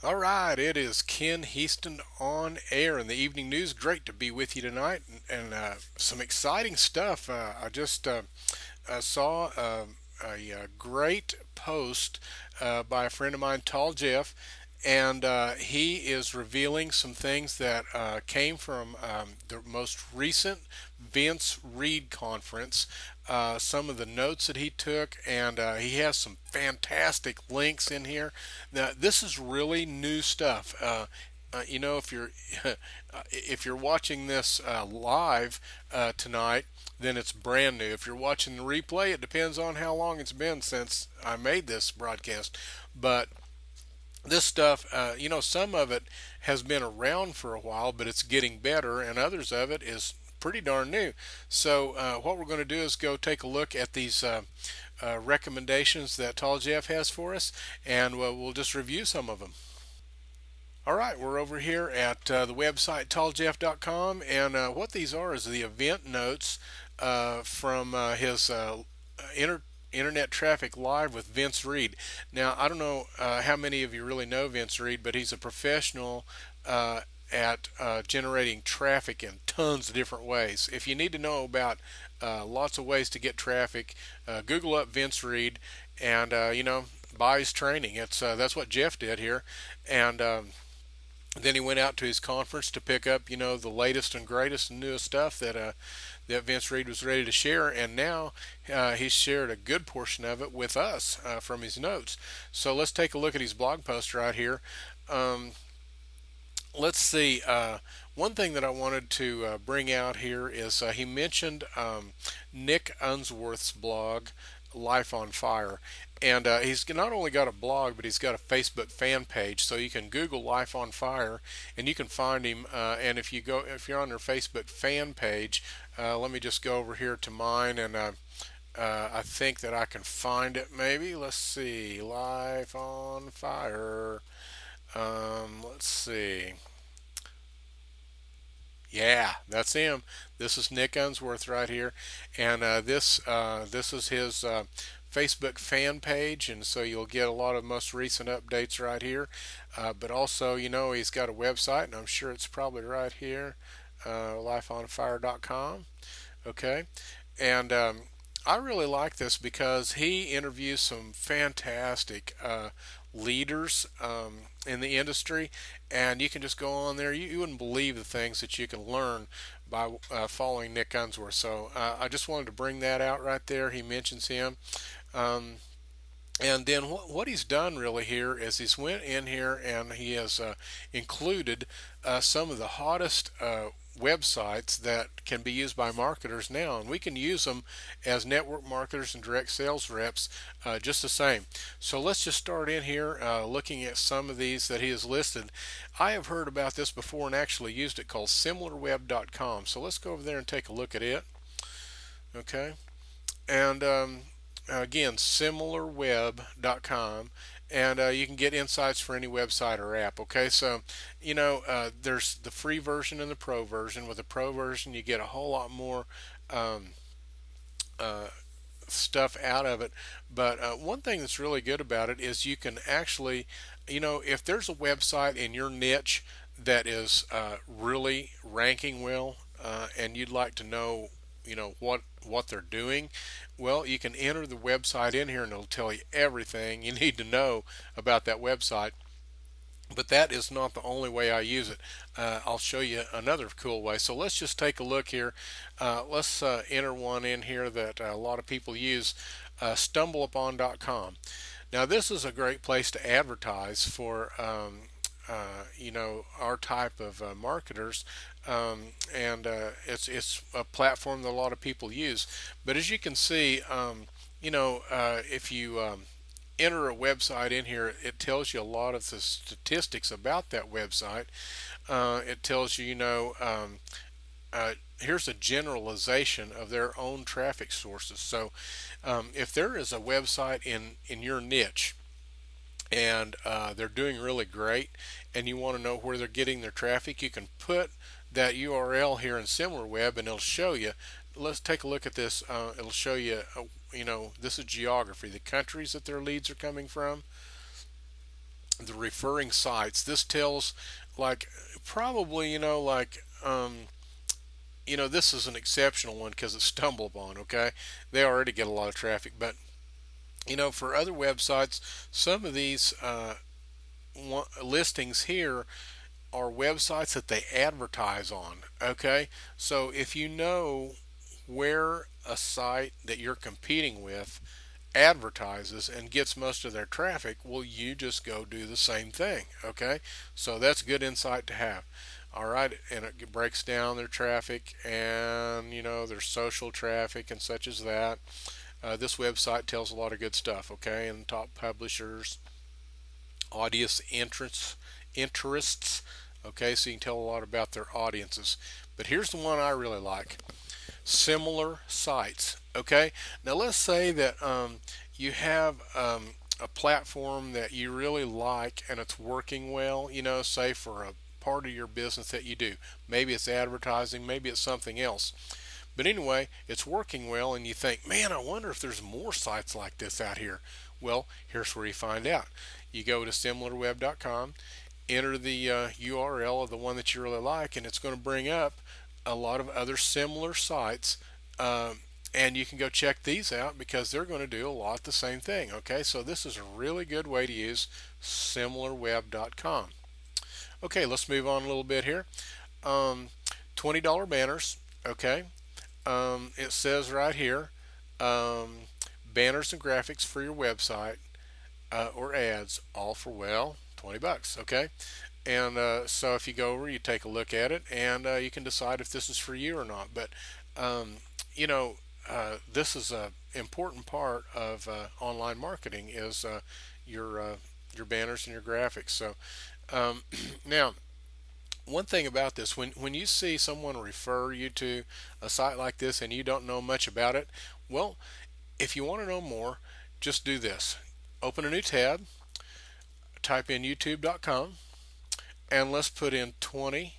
All right, it is Ken Heaston on air in the evening news. Great to be with you tonight, and some exciting stuff. I just saw a great post by a friend of mine, Tall Jeff, and he is revealing some things that came from the most recent Vince Reed conference. Some of the notes that he took, and he has some fantastic links in here. Now, this is really new stuff. If you're if you're watching this live tonight, then it's brand new. If you're watching the replay, it depends on how long it's been since I made this broadcast. But this stuff, some of it has been around for a while, but it's getting better, and others of it is pretty darn new. So, what we're going to do is go take a look at these recommendations that Tall Jeff has for us, and we'll just review some of them. All right, we're over here at the website talljeff.com, and what these are is the event notes from his Internet Traffic Live with Vince Reed. Now, I don't know how many of you really know Vince Reed, but he's a professional at generating traffic in tons of different ways. If you need to know about lots of ways to get traffic, Google up Vince Reed and, buy his training. That's what Jeff did here. And then he went out to his conference to pick up, the latest and greatest and newest stuff that Vince Reed was ready to share, and now he's shared a good portion of it with us from his notes. So let's take a look at his blog post right here. Um, let's see. One thing that I wanted to bring out here is he mentioned Nick Unsworth's blog, Life on Fire. And he's not only got a blog, but he's got a Facebook fan page. So you can Google Life on Fire, and you can find him. And if you're on their Facebook fan page, let me just go over here to mine, and I think that I can find it. Maybe let's see, Life on Fire. Let's see. Yeah, that's him. This is Nick Unsworth right here, and this is his Facebook fan page, and so you'll get a lot of most recent updates right here. But also, he's got a website, and I'm sure it's probably right here, lifeonfire.com. Okay, and I really like this because he interviews some fantastic leaders in the industry, and you can just go on there. You wouldn't believe the things that you can learn by following Nick Unsworth. So I just wanted to bring that out right there. He mentions him. Um, and then what he's done really here is he's went in here and he has included some of the hottest websites that can be used by marketers now, and we can use them as network marketers and direct sales reps just the same. So let's just start in here looking at some of these that he has listed. I have heard about this before and actually used it, called similarweb.com. So let's go over there and take a look at it. Okay, and again, similarweb.com, and you can get insights for any website or app. Okay, so there's the free version and the pro version. With the pro version, you get a whole lot more um, uh, stuff out of it. But one thing that's really good about it is you can actually, if there's a website in your niche that is really ranking well, and you'd like to know, what they're doing, well, you can enter the website in here, and it'll tell you everything you need to know about that website. But that is not the only way I use it. I'll show you another cool way. So let's just take a look here. Let's enter one in here that a lot of people use, stumbleupon.com. Now, this is a great place to advertise for our type of marketers, and it's a platform that a lot of people use. But as you can see, if you enter a website in here, it tells you a lot of the statistics about that website. It tells you, here's a generalization of their own traffic sources. So if there is a website in your niche, and they're doing really great, and you want to know where they're getting their traffic, you can put that URL here in SimilarWeb, and it'll show you. Let's take a look at this. It'll show you, this is geography, the countries that their leads are coming from. the referring sites. This tells, like, probably, this is an exceptional one because it's StumbleUpon. Okay, they already get a lot of traffic, but for other websites, some of these listings here are websites that they advertise on. Okay, so if you know where a site that you're competing with advertises and gets most of their traffic, well, you just go do the same thing. Okay, so that's good insight to have. All right, and it breaks down their traffic and their social traffic and such as that. This website tells a lot of good stuff. Okay, and top publishers, audience interests. Okay, so you can tell a lot about their audiences. But here's the one I really like: similar sites. Okay, now let's say that you have a platform that you really like and it's working well, say for a part of your business that you do. Maybe it's advertising, maybe it's something else. But anyway, it's working well, and you think, man, I wonder if there's more sites like this out here. Well, here's where you find out. You go to similarweb.com, enter the URL of the one that you really like, and it's going to bring up a lot of other similar sites. And you can go check these out because they're going to do a lot the same thing. Okay, so this is a really good way to use similarweb.com. Okay, let's move on a little bit here. $20 banners. Okay, it says right here, banners and graphics for your website or ads, all for, well, $20. Okay, and so if you go over, you take a look at it, and you can decide if this is for you or not. But this is a important part of online marketing is your banners and your graphics. So now, one thing about this, when you see someone refer you to a site like this and you don't know much about it, well, if you want to know more, just do this: open a new tab, type in youtube.com, and let's put in $20.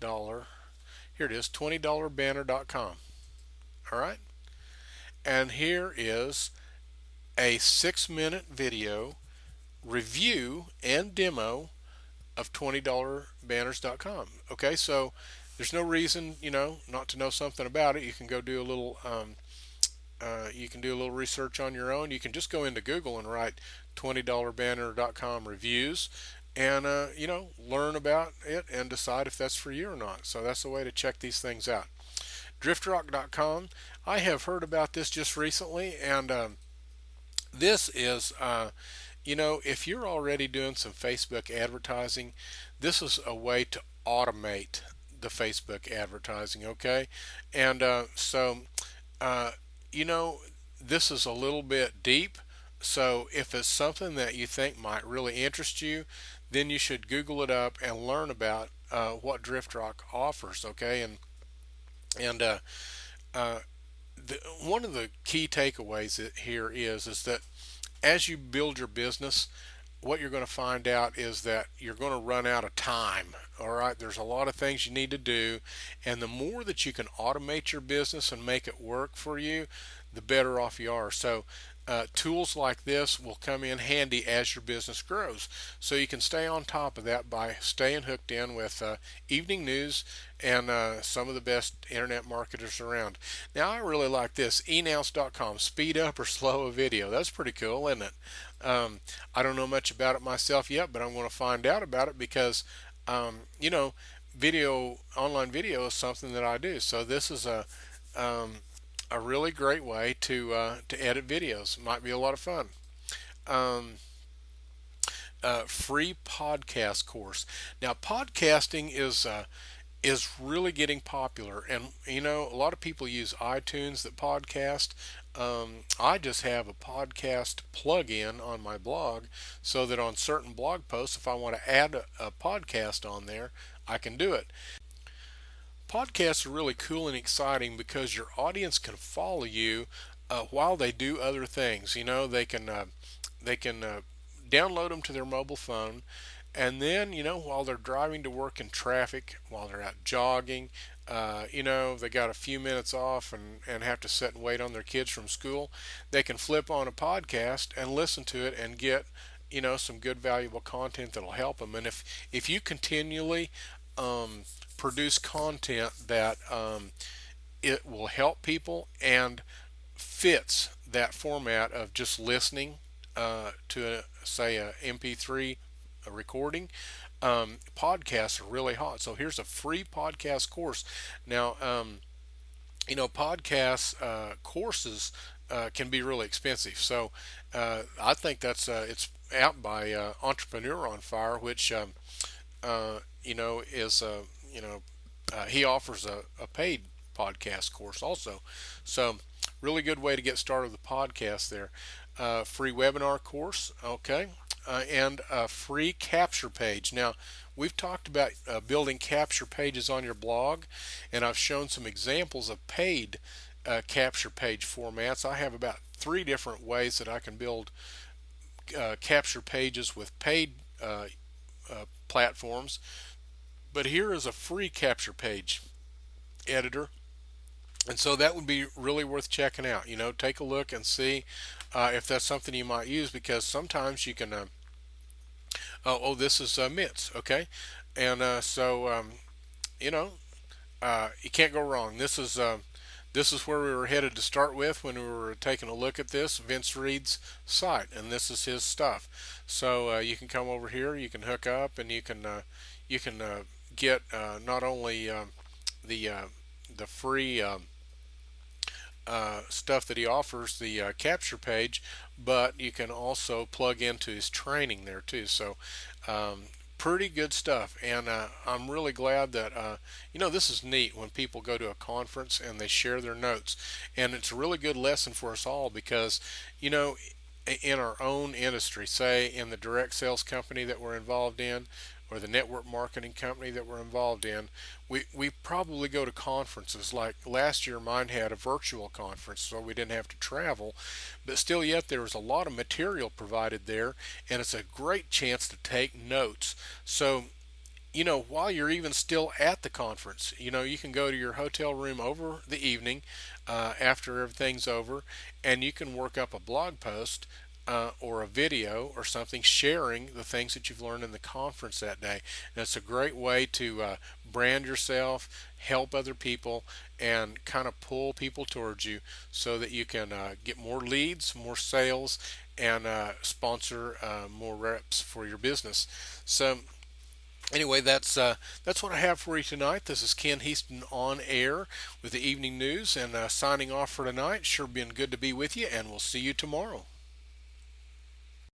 Here it is, $20banner.com. All right, and here is a 6-minute video review and demo of $20banners.com. Okay, so there's no reason, not to know something about it. You can go do a little research on your own. You can just go into Google and write $20banner.com reviews, and learn about it and decide if that's for you or not. So that's the way to check these things out. Driftrock.com. I have heard about this just recently, and this is if you're already doing some Facebook advertising, this is a way to automate the Facebook advertising. Okay, and this is a little bit deep. So if it's something that you think might really interest you, then you should Google it up and learn about what DriftRock offers. Okay, and one of the key takeaways here is that as you build your business, what you're going to find out is that you're going to run out of time. All right, there's a lot of things you need to do, and the more that you can automate your business and make it work for you, the better off you are. So tools like this will come in handy as your business grows. So you can stay on top of that by staying hooked in with evening news and some of the best internet marketers around. Now, I really like this, enounce.com, speed up or slow a video. That's pretty cool, isn't it? I don't know much about it myself yet, but I'm going to find out about it because, online video is something that I do. So this is a really great way to edit videos. Might be a lot of fun. Free podcast course. Now, podcasting is really getting popular, and a lot of people use iTunes that podcast. I just have a podcast plug-in on my blog, so that on certain blog posts, if I want to add a podcast on there, I can do it. Podcasts are really cool and exciting because your audience can follow you while they do other things. They can download them to their mobile phone. And then, while they're driving to work in traffic, while they're out jogging, they got a few minutes off and have to sit and wait on their kids from school, they can flip on a podcast and listen to it and get, some good valuable content that'll help them. And if you continually um, produce content that it will help people and fits that format of just listening to say a MP3 a recording, podcasts are really hot. So here's a free podcast course. Now, podcasts courses can be really expensive. So I think it's out by Entrepreneur on Fire, which is he offers a paid podcast course also. So really good way to get started with the podcast there. Free webinar course, okay, and a free capture page. Now, we've talked about building capture pages on your blog, and I've shown some examples of paid capture page formats. I have about 3 different ways that I can build capture pages with paid platforms. But here is a free capture page editor. And so that would be really worth checking out. Take a look and see if that's something you might use, because sometimes you can. Oh, this is Mitts, okay, and you know, you can't go wrong. This is where we were headed to start with when we were taking a look at this Vince Reed's site, and this is his stuff. So you can come over here, you can hook up, and you can get not only the the free stuff that he offers, the capture page, but you can also plug into his training there too. So um, pretty good stuff, and I'm really glad that this is neat when people go to a conference and they share their notes, and it's a really good lesson for us all, because you know in our own industry, say in the direct sales company that we're involved in, or the network marketing company that we're involved in, we probably go to conferences. Like last year, mine had a virtual conference, so we didn't have to travel, but still, yet there was a lot of material provided there, and it's a great chance to take notes. So while you're even still at the conference, you can go to your hotel room over the evening after everything's over, and you can work up a blog post or a video or something sharing the things that you've learned in the conference that day. And it's a great way to brand yourself, help other people, and kind of pull people towards you so that you can get more leads, more sales, and sponsor more reps for your business. So anyway, that's what I have for you tonight. This is Ken Heaston on air with the evening news, and signing off for tonight. Sure been good to be with you, and we'll see you tomorrow.